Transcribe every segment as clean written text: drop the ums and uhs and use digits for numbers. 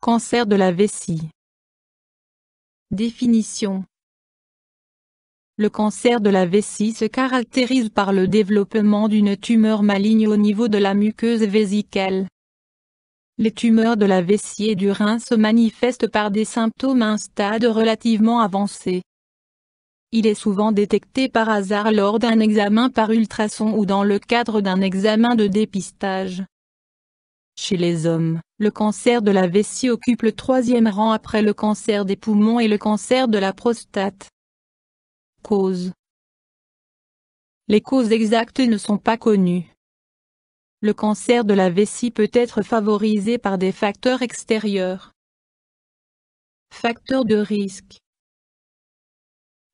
Cancer de la vessie. Définition. Le cancer de la vessie se caractérise par le développement d'une tumeur maligne au niveau de la muqueuse vésicale. Les tumeurs de la vessie et du rein se manifestent par des symptômes à un stade relativement avancé. Il est souvent détecté par hasard lors d'un examen par ultrason ou dans le cadre d'un examen de dépistage. Chez les hommes, le cancer de la vessie occupe le 3e rang après le cancer des poumons et le cancer de la prostate. Causes. Les causes exactes ne sont pas connues. Le cancer de la vessie peut être favorisé par des facteurs extérieurs. Facteurs de risque.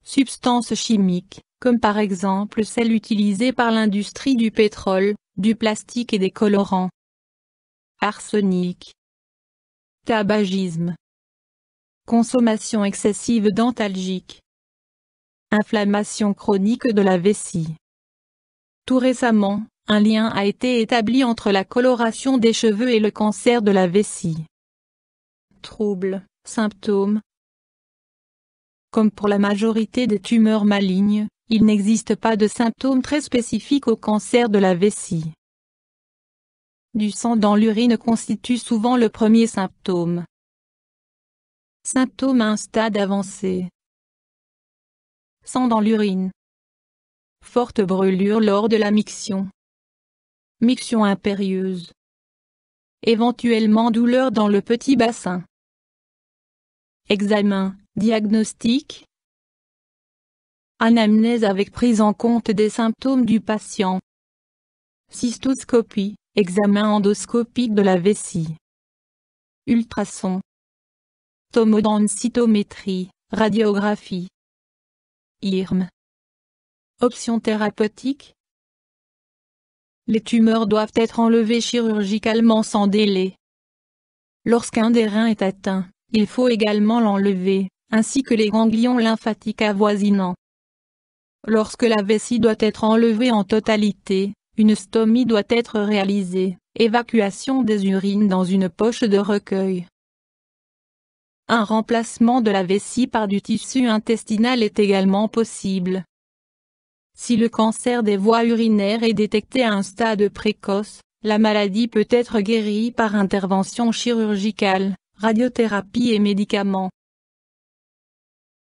Substances chimiques, comme par exemple celles utilisées par l'industrie du pétrole, du plastique et des colorants. Arsenic. Tabagisme. Consommation excessive d'antalgiques. Inflammation chronique de la vessie. Tout récemment, un lien a été établi entre la coloration des cheveux et le cancer de la vessie. Troubles, symptômes. Comme pour la majorité des tumeurs malignes, il n'existe pas de symptômes très spécifiques au cancer de la vessie. Du sang dans l'urine constitue souvent le premier symptôme. Symptômes à un stade avancé. Sang dans l'urine. Forte brûlure lors de la miction. Miction impérieuse. Éventuellement douleur dans le petit bassin. Examen, diagnostic. Anamnèse avec prise en compte des symptômes du patient. Cystoscopie, examen endoscopique de la vessie. Ultrason. Tomodensitométrie, radiographie. IRM. Options thérapeutiques. Les tumeurs doivent être enlevées chirurgicalement sans délai. Lorsqu'un des reins est atteint, il faut également l'enlever, ainsi que les ganglions lymphatiques avoisinants. Lorsque la vessie doit être enlevée en totalité, une stomie doit être réalisée, évacuation des urines dans une poche de recueil. Un remplacement de la vessie par du tissu intestinal est également possible. Si le cancer des voies urinaires est détecté à un stade précoce, la maladie peut être guérie par intervention chirurgicale, radiothérapie et médicaments.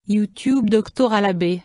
YouTube Dr Alabé.